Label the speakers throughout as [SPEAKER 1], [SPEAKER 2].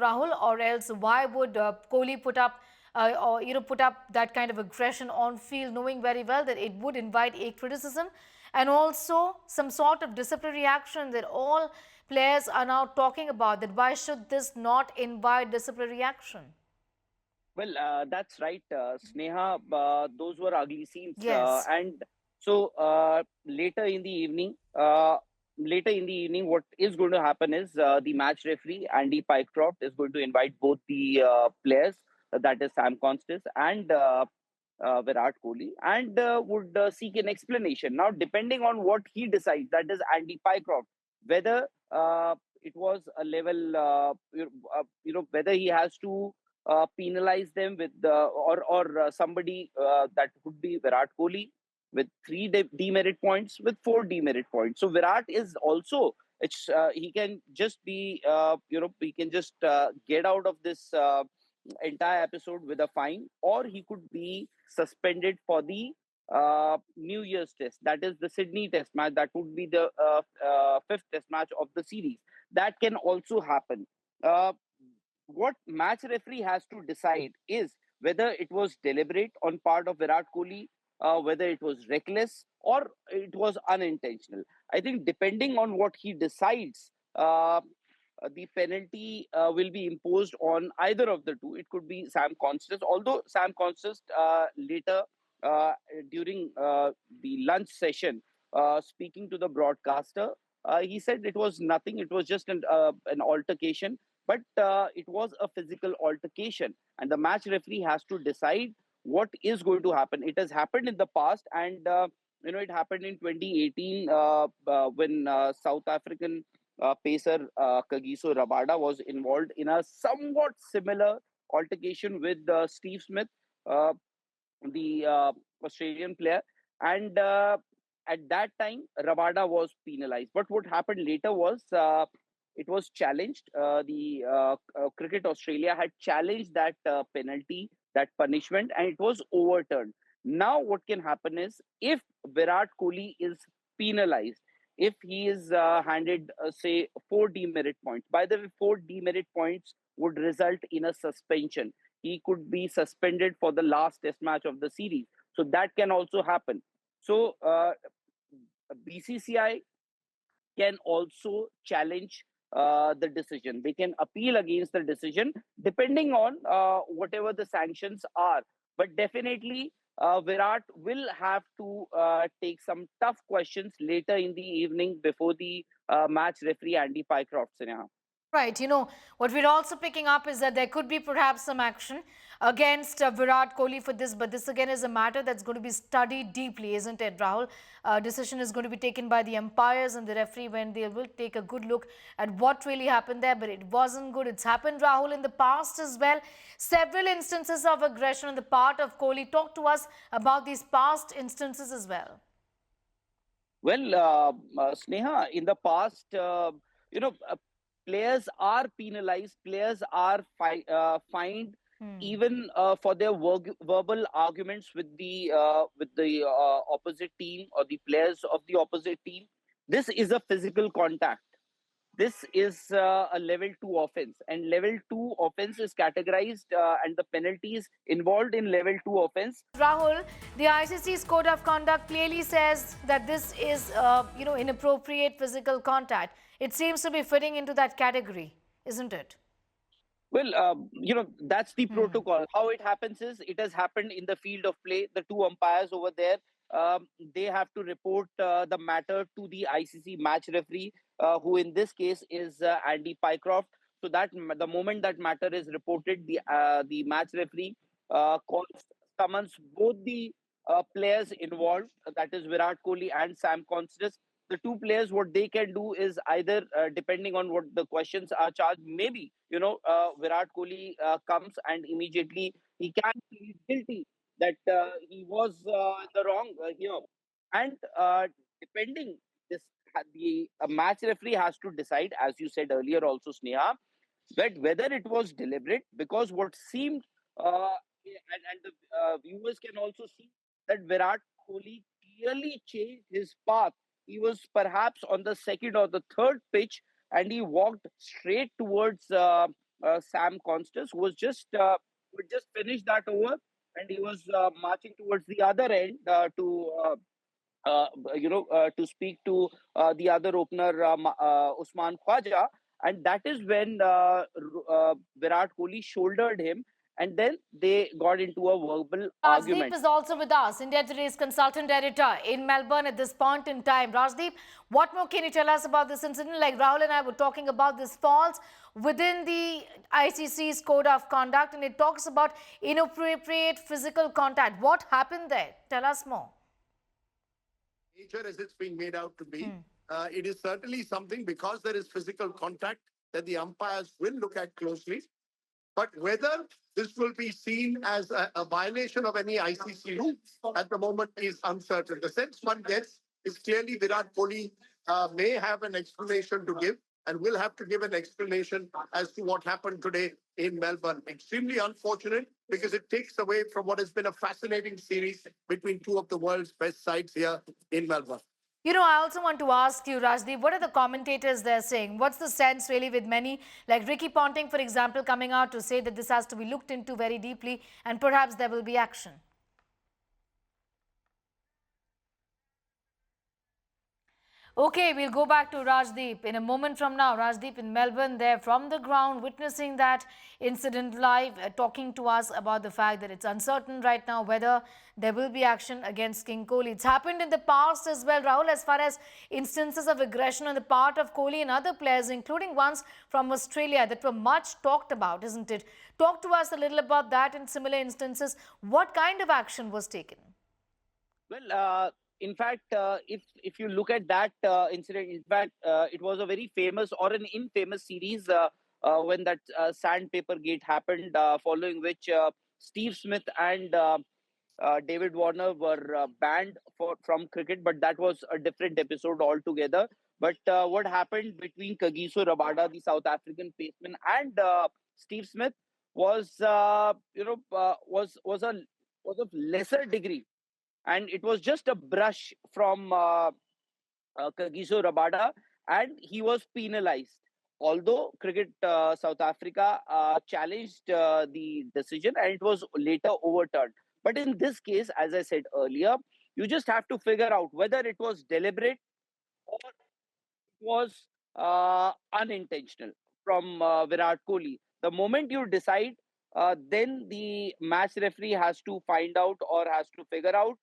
[SPEAKER 1] Rahul, or else why would Kohli put up or put up that kind of aggression on field, knowing very well that it would invite a criticism and also some sort of disciplinary action that all players are now talking about, that why should this not invite disciplinary action?
[SPEAKER 2] Well, that's right, Sneha. Those were ugly scenes,
[SPEAKER 1] Yes.
[SPEAKER 2] and so later in the evening, what is going to happen is the match referee Andy Pycroft is going to invite both the players, that is Sam Konstas and Virat Kohli, and would seek an explanation. Now, depending on what he decides, that is Andy Pycroft, whether it was a level, whether he has to penalize them with or somebody that would be Virat Kohli with three demerit points, with four demerit points. So Virat is also, it's he can just be he can just get out of this entire episode with a fine, or he could be suspended for the New Year's test, that is the Sydney test match, that would be the fifth test match of the series. That can also happen. uh, what match referee has to decide is whether it was deliberate on part of Virat Kohli, whether it was reckless or it was unintentional. I think depending on what he decides, the penalty will be imposed on either of the two. It could be Sam Constas, although Sam Constas later uh, during the lunch session, speaking to the broadcaster, he said it was nothing. It was just an altercation, but it was a physical altercation, and the match referee has to decide what is going to happen. It has happened in the past, and it happened in 2018 when South African pacer Kagiso Rabada was involved in a somewhat similar altercation with Steve Smith, uh, the Australian player, and at that time Rabada was penalized. But what happened later was it was challenged. The Cricket Australia had challenged that penalty, that punishment, and it was overturned. Now, what can happen is if Virat Kohli is penalized, if he is handed, say, four demerit points, by the way, four demerit points would result in a suspension. He could be suspended for the last test match of the series. So that can also happen. So BCCI can also challenge the decision. They can appeal against the decision depending on whatever the sanctions are. But definitely, Virat will have to take some tough questions later in the evening before the match referee Andy Pycroft. Sineha.
[SPEAKER 1] Right. What we're also picking up is that there could be perhaps some action against Virat Kohli for this, but this again is a matter that's going to be studied deeply, isn't it, Rahul? Decision is going to be taken by the umpires and the referee when they will take a good look at what really happened there, but it wasn't good. It's happened, Rahul, in the past as well. Several instances of aggression on the part of Kohli. Talk to us about these past instances as well.
[SPEAKER 2] Well, Sneha, in the past, you know, uh, players are penalized, players are fined,
[SPEAKER 1] Hmm.
[SPEAKER 2] even for their verbal arguments with the opposite team or the players of the opposite team. This is a physical contact. This is a level 2 offense, and level 2 offense is categorized, and the penalties involved in level 2 offense.
[SPEAKER 1] Rahul, the ICC's code of conduct clearly says that this is, inappropriate physical contact. It seems to be fitting into that category, isn't it?
[SPEAKER 2] Well, that's the
[SPEAKER 1] Hmm.
[SPEAKER 2] protocol. How it happens is it has happened in the field of play. The two umpires over there, they have to report the matter to the ICC match referee, who in this case is Andy Pycroft. So that the moment that matter is reported, the match referee calls, summons both the players involved, that is Virat Kohli and Sam Konstas. The two players, what they can do is either, depending on what the questions are charged, maybe Virat Kohli comes and immediately he can plead guilty that he was in the wrong here, and depending this the match referee has to decide, as you said earlier also, Sneha, that whether it was deliberate, because what seemed, and the viewers can also see that Virat Kohli clearly changed his path. He was perhaps on the second or the third pitch, and he walked straight towards Sam Konstas, who had just finished that over, and he was marching towards the other end to speak to the other opener, Usman Khawaja, and that is when Virat Kohli shouldered him, and then they got into a verbal
[SPEAKER 1] Rajdeep
[SPEAKER 2] argument.
[SPEAKER 1] is also with us, India Today's consultant editor in Melbourne at this point in time. Rajdeep, what more can you tell us about this incident? Like Rahul and I were talking about this falls within the ICC's code of conduct, and it talks about inappropriate physical contact. What happened there? Tell us more.
[SPEAKER 3] Nature as it's being made out to be. It is certainly something, because there is physical contact, that the umpires will look at closely. But whether this will be seen as a violation of any ICC rule at the moment is uncertain. The sense one gets is clearly Virat Kohli may have an explanation to give, and will have to give an explanation as to what happened today in Melbourne. Extremely unfortunate, because it takes away from what has been a fascinating series between two of the world's best sides here in Melbourne.
[SPEAKER 1] You know, I also want to ask you, Rajdeep, what are the commentators there saying? What's the sense really with many, like Ricky Ponting, for example, coming out to say that this has to be looked into very deeply and perhaps there will be action? Okay, we'll go back to Rajdeep in a moment from now. Rajdeep in Melbourne, there from the ground, witnessing that incident live, talking to us about the fact that it's uncertain right now whether there will be action against King Kohli. It's happened in the past as well, Rahul, as far as instances of aggression on the part of Kohli and other players, including ones from Australia that were much talked about, isn't it? Talk to us a little about that in similar instances. What kind of action was taken?
[SPEAKER 2] Well, in fact, if you look at that incident, in fact, it was a very famous or an infamous series when that sandpaper gate happened, following which Steve Smith and David Warner were banned from cricket, but that was a different episode altogether. But what happened between Kagiso Rabada, the South African paceman, and Steve Smith was, was of lesser degree, and it was just a brush from Kagiso Rabada, and he was penalized. Although Cricket South Africa challenged the decision, and it was later overturned. But in this case, as I said earlier, you just have to figure out whether it was deliberate or it was unintentional from Virat Kohli. The moment you decide, then the match referee has to find out or has to figure out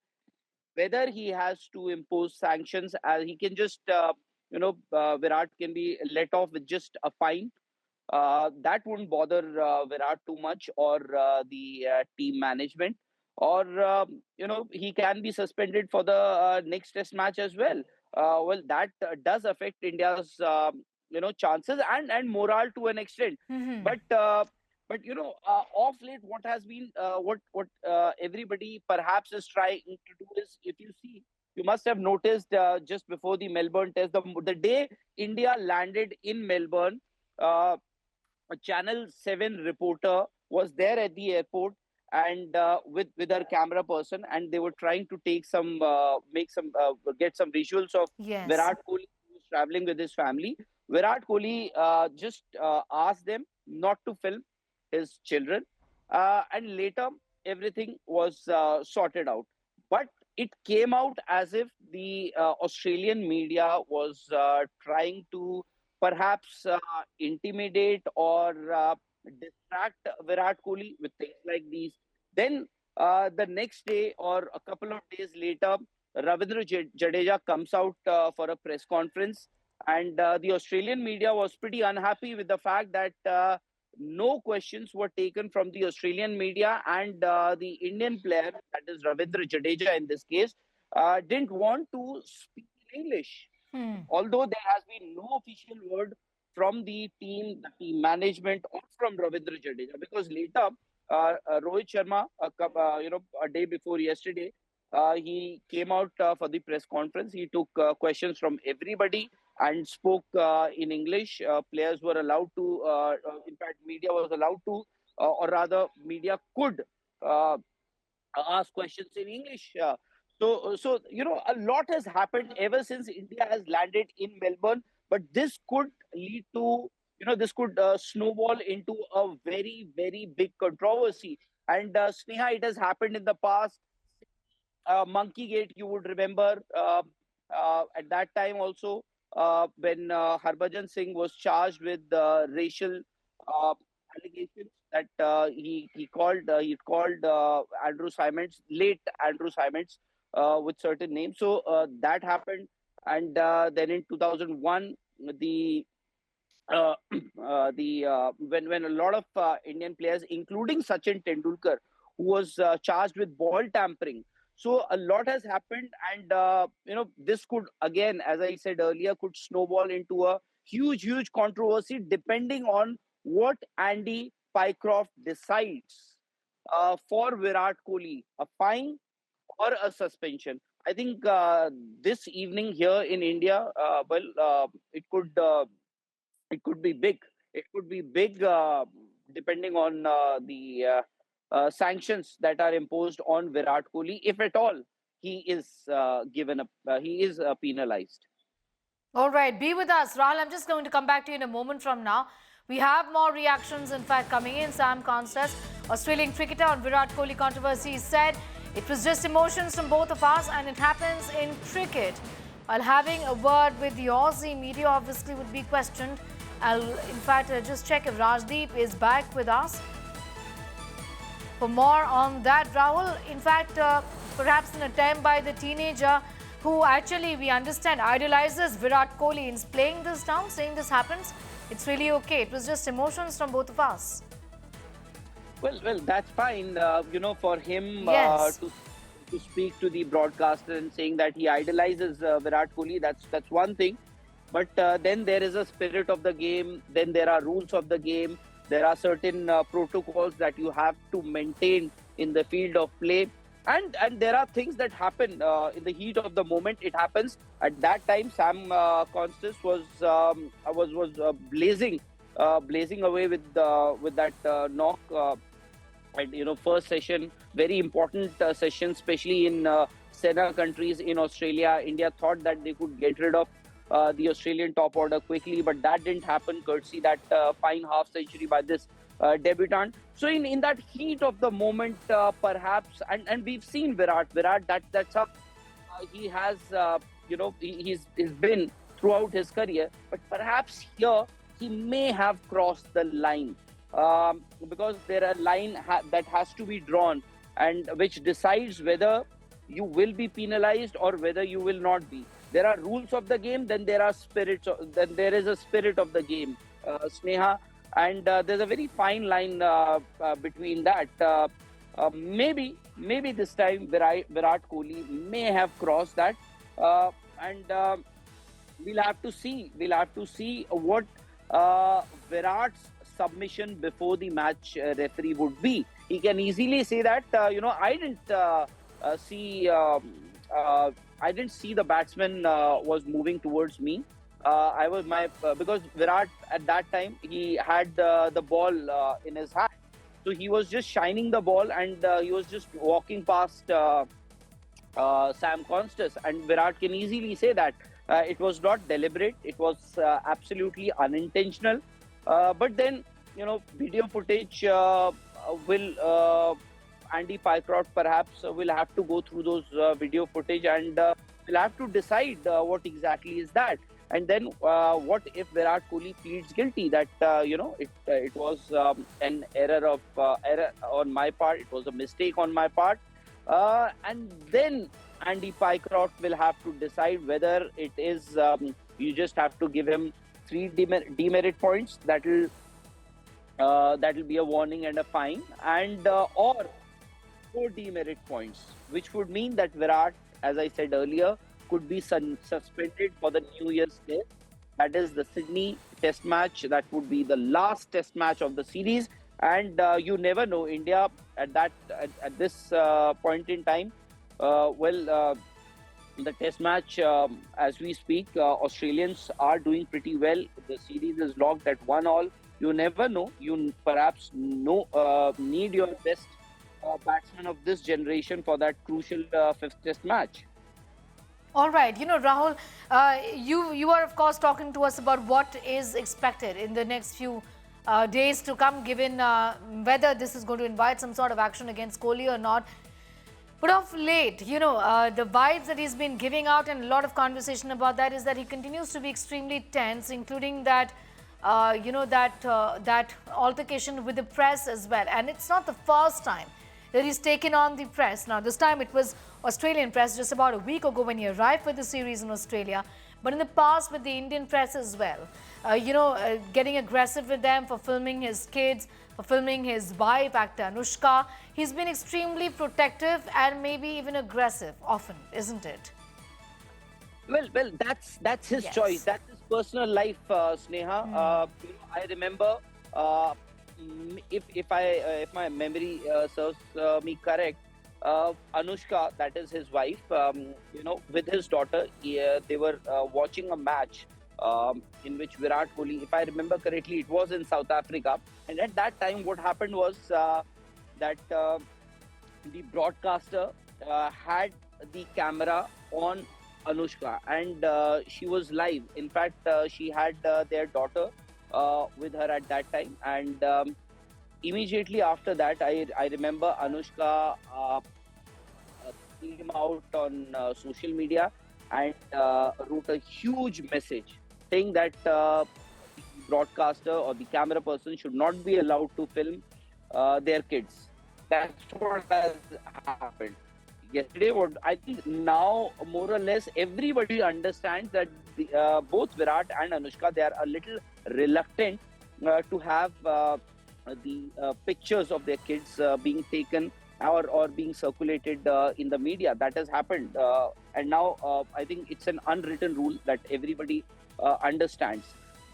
[SPEAKER 2] whether he has to impose sanctions. As he can just, Virat can be let off with just a fine. That wouldn't bother Virat too much, or the team management, or he can be suspended for the next test match as well. Well, that does affect India's chances and morale to an extent.
[SPEAKER 1] Mm-hmm.
[SPEAKER 2] But off late, what has been what everybody perhaps is trying to do is, if you see, you must have noticed just before the Melbourne test, the day India landed in Melbourne, a Channel 7 reporter was there at the airport, and with her camera person, and they were trying to take some get some visuals of
[SPEAKER 1] Yes.
[SPEAKER 2] Virat Kohli, who was traveling with his family. Virat Kohli just asked them not to film his children, and later everything was sorted out. But it came out as if the Australian media was trying to perhaps intimidate or distract Virat Kohli with things like these. Then the next day or a couple of days later, Ravindra Jadeja comes out for a press conference, and the Australian media was pretty unhappy with the fact that no questions were taken from the Australian media, and the Indian player, that is Ravindra Jadeja in this case, didn't want to speak in English,
[SPEAKER 1] Hmm.
[SPEAKER 2] although there has been no official word from the team management, or from Ravindra Jadeja, because later Rohit Sharma, a day before yesterday, he came out for the press conference. He took questions from everybody and spoke in English. Players were allowed to, in fact, media was allowed to, or rather, media could uh, ask questions in English. A lot has happened ever since India has landed in Melbourne, but this could lead to this could snowball into a very, very big controversy. And Sneha, it has happened in the past. Monkey Gate, you would remember, at that time also, when Harbhajan Singh was charged with racial uh, allegations that he called Andrew Simons, late Andrew Simons, with certain names. So that happened, and then in 2001, the uh, when a lot of Indian players, including Sachin Tendulkar, who was charged with ball tampering. So a lot has happened, and this could again, as I said earlier, could snowball into a huge, huge controversy depending on what Andy Pycroft decides for Virat Kohli, a fine or a suspension. I think this evening here in India, it could be big. It could be big, depending on the sanctions that are imposed on Virat Kohli, if at all he is penalized.
[SPEAKER 1] All right, be with us. Rahul, I'm just going to come back to you in a moment from now. We have more reactions, in fact, coming in. Sam Konstas, Australian cricketer on Virat Kohli controversy, said it was just emotions from both of us and it happens in cricket. While having a word with the Aussie media obviously would be questioned. In fact, just check if Rajdeep is back with us. For more on that, Rahul, in fact, perhaps an attempt by the teenager who actually, we understand, idolizes Virat Kohli in playing this down, saying this happens, it's really okay. It was just emotions from both of us.
[SPEAKER 2] Well, that's fine. For him
[SPEAKER 1] Yes.
[SPEAKER 2] to speak to the broadcaster and saying that he idolizes Virat Kohli, that's one thing. But then there is a spirit of the game. Then there are rules of the game. There are certain protocols that you have to maintain in the field of play. And there are things that happen in the heat of the moment. It happens. At that time, Sam Konstas was blazing away with that knock. And first session, very important session, especially in Sena countries in Australia. India thought that they could get rid of the Australian top order quickly, but that didn't happen, courtesy that fine half century by this debutant. So in that heat of the moment, perhaps, and we've seen Virat, that's how he has, he's been throughout his career, but perhaps here he may have crossed the line, because there are a line that has to be drawn, and which decides whether you will be penalized or whether you will not be. There are rules of the game, then there are then there is a spirit of the game, Sneha, and there's a very fine line between that. Maybe this time Virat Kohli may have crossed that, and we'll have to see. We'll have to see what Virat's submission before the match referee would be. He can easily say that I didn't see. I didn't see the batsman was moving towards me. Because Virat at that time he had the ball in his hand, so he was just shining the ball, and he was just walking past Sam Konstas, and Virat can easily say that it was not deliberate, it was absolutely unintentional. But then video footage will. Andy Pycroft perhaps will have to go through those video footage, and will have to decide what exactly is that. And then what if Virat Kohli pleads guilty that it was an error on my part, it was a mistake on my part, and then Andy Pycroft will have to decide whether it is you just have to give him 3 demerit points, that will be a warning and a fine, and or 4 demerit points, which would mean that Virat, as I said earlier, could be suspended for the New Year's Test. That is the Sydney Test match. That would be the last Test match of the series, and you never know. India at this point in time, the Test match, as we speak, Australians are doing pretty well. The series is locked at 1-1. You never know. You perhaps need your best batsman of this generation for that crucial 5th Test match.
[SPEAKER 1] All right, Rahul, you are of course talking to us about what is expected in the next few days to come, given whether this is going to invite some sort of action against Kohli or not. But of late, the vibes that he's been giving out, and a lot of conversation about that, is that he continues to be extremely tense, including that, that altercation with the press as well. And it's not the first time that he's taken on the press. Now, this time it was Australian press just about a week ago when he arrived for the series in Australia. But in the past with the Indian press as well, getting aggressive with them for filming his kids, for filming his wife, actor Anushka. He's been extremely protective and maybe even aggressive often, isn't it?
[SPEAKER 2] Well, that's his choice. That's his personal life, Sneha. I remember, if my memory serves me correct, Anushka, that is his wife, with his daughter, they were watching a match in which Virat Kohli, if I remember correctly, it was in South Africa. And at that time, what happened was that the broadcaster had the camera on Anushka, and she was live. In fact, she had their daughter with her at that time, and immediately after that, I remember Anushka came out on social media and wrote a huge message saying that the broadcaster or the camera person should not be allowed to film their kids. That's what has happened. Yesterday, what I think now, more or less, everybody understands that both Virat and Anushka, they are a little reluctant to have the pictures of their kids being taken or being circulated in the media. That has happened, and now I think it's an unwritten rule that everybody understands.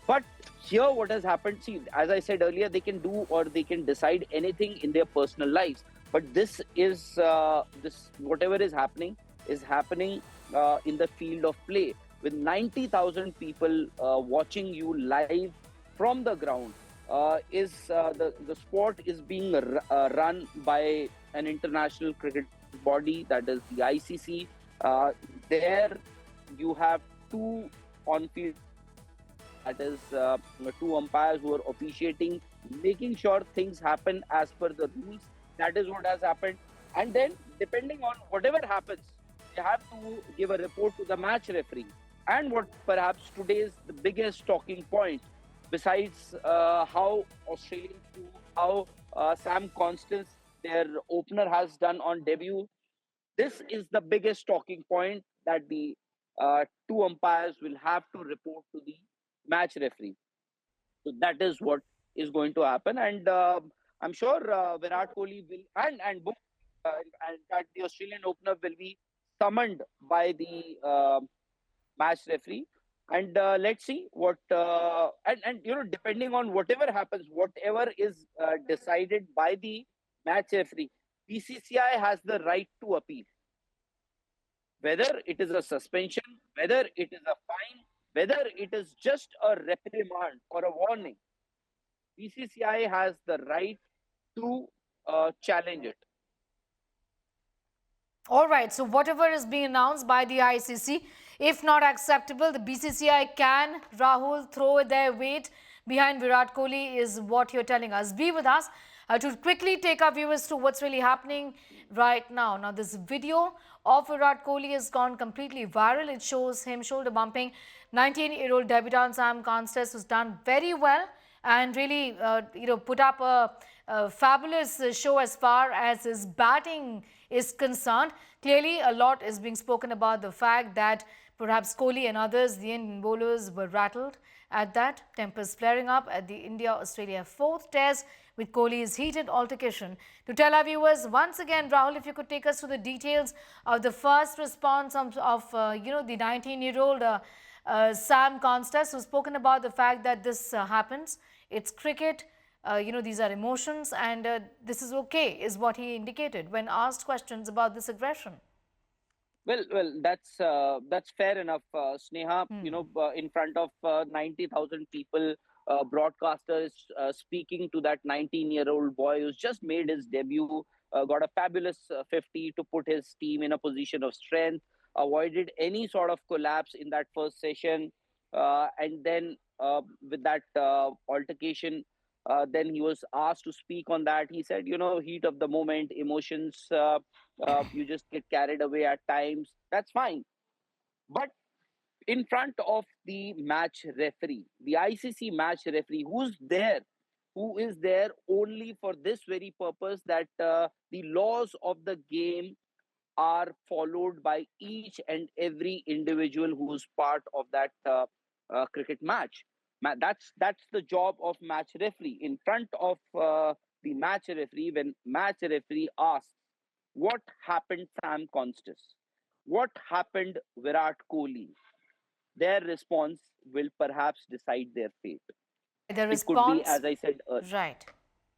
[SPEAKER 2] But here, what has happened? See, as I said earlier, they can do or they can decide anything in their personal lives. But this is this whatever is happening in the field of play with 90,000 people watching you live from the ground. The sport is being run by an international cricket body, that is the ICC. There you have two on-field, that is two umpires who are officiating, making sure things happen as per the rules. That is what has happened. And then, depending on whatever happens, they have to give a report to the match referee. And what perhaps today's the biggest talking point, besides how Australians do, how Sam Konstas, their opener, has done on debut, this is the biggest talking point that the two umpires will have to report to the match referee. So that is what is going to happen, and I'm sure Virat Kohli will, and both, and that the Australian opener will be summoned by the match referee, and let's see what and depending on whatever happens, whatever is decided by the match referee, BCCI has the right to appeal, whether it is a suspension, whether it is a fine, whether it is just a reprimand or a warning. BCCI has the right to challenge it.
[SPEAKER 1] All right, so whatever is being announced by the ICC, if not acceptable, the BCCI can, Rahul, throw their weight behind Virat Kohli, is what you're telling us. Be with us to quickly take our viewers to what's really happening right now. Now, this video of Virat Kohli has gone completely viral. It shows him shoulder bumping 19-year-old debutant Sam Konstas, who's done very well and really, put up a fabulous show as far as his batting is concerned. Clearly, a lot is being spoken about the fact that perhaps Kohli and others, the Indian bowlers, were rattled at that. Tempers flaring up at the India-Australia 4th Test with Kohli's heated altercation. To tell our viewers, once again, Rahul, if you could take us through the details of the first response of the 19-year-old Sam Konstas, who's spoken about the fact that this happens. It's cricket. These are emotions, and this is okay, is what he indicated when asked questions about this aggression.
[SPEAKER 2] Well, that's fair enough, Sneha. In front of 90,000 people, broadcasters speaking to that 19-year-old boy who's just made his debut, got a fabulous 50 to put his team in a position of strength. avoided any sort of collapse in that first session. And then with that altercation, then he was asked to speak on that. He said, heat of the moment, emotions, you just get carried away at times. That's fine. But in front of the match referee, the ICC match referee, who is there only for this very purpose, that the laws of the game are followed by each and every individual who's part of that cricket match. That's the job of match referee. In front of the match referee, when match referee asks, "What happened, Sam Konstas? What happened, Virat Kohli?" their response will perhaps decide their fate.
[SPEAKER 1] The
[SPEAKER 2] It could be,
[SPEAKER 1] response,
[SPEAKER 2] as I said earlier.
[SPEAKER 1] right.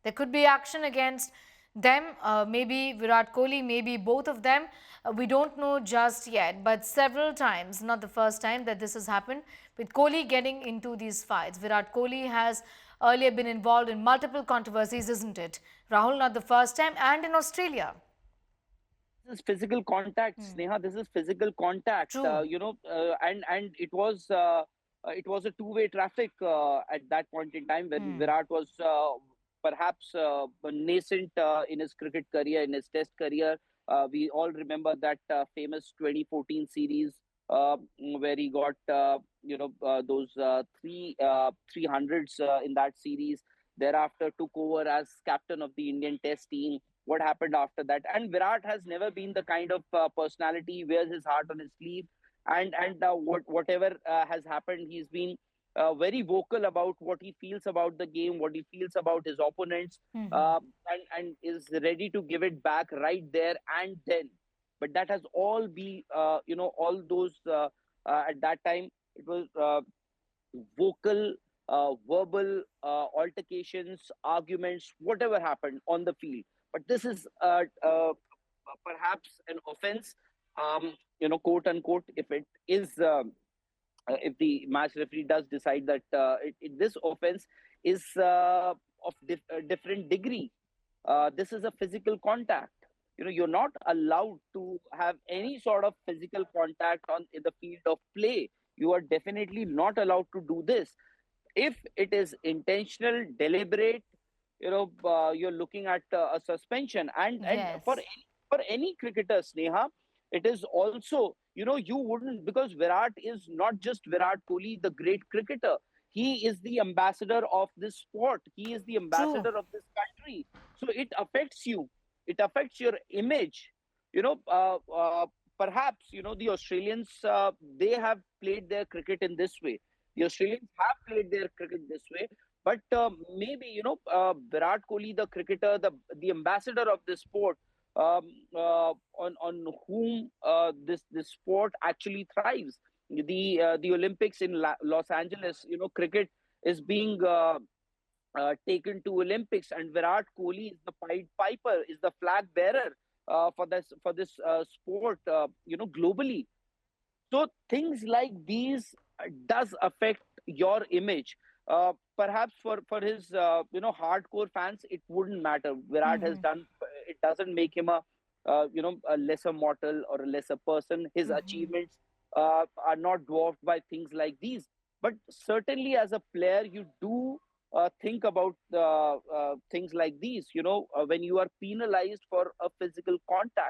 [SPEAKER 1] There could be action against them, maybe Virat Kohli, maybe both of them. We don't know just yet, but several times, not the first time that this has happened, with Kohli getting into these fights. Virat Kohli has earlier been involved in multiple controversies, isn't it? Rahul, not the first time, and in Australia.
[SPEAKER 2] This is physical contact, Sneha. This is physical contact.
[SPEAKER 1] True.
[SPEAKER 2] And it was a two-way traffic at that point in time when Virat was perhaps nascent in his cricket career, in his Test career. We all remember that famous 2014 series where he got those three hundreds in that series. Thereafter, took over as captain of the Indian Test team. What happened after that? And Virat has never been the kind of personality. He wears his heart on his sleeve, and whatever has happened, he's been very vocal about what he feels about the game, what he feels about his opponents, and is ready to give it back right there and then. But that has all be all those at that time it was vocal, verbal altercations, arguments, whatever happened on the field. But this is perhaps an offense, quote unquote, if it is. If the match referee does decide that this offense is of different degree, this is a physical contact. You're not allowed to have any sort of physical contact on in the field of play. You are definitely not allowed to do this. If it is intentional, deliberate, you're looking at a suspension. And
[SPEAKER 1] Yes.
[SPEAKER 2] for any cricketer, Sneha, it is also, you wouldn't, because Virat is not just Virat Kohli, the great cricketer. He is the ambassador of this sport. He is the
[SPEAKER 1] True.
[SPEAKER 2] ambassador of this country. So it affects you. It affects your image. You know, perhaps, the Australians, they have played their cricket in this way. The Australians have played their cricket this way. But maybe, Virat Kohli, the cricketer, the ambassador of this sport, on whom this sport actually thrives. The Olympics in Los Angeles, cricket is being taken to Olympics, and Virat Kohli is the Pied Piper, is the flag bearer for this sport, globally. So things like these does affect your image. Perhaps for his hardcore fans, it wouldn't matter. Virat has done it doesn't make him a lesser mortal or a lesser person. His achievements are not dwarfed by things like these. But certainly, as a player, you do think about things like these. When you are penalized for a physical contact,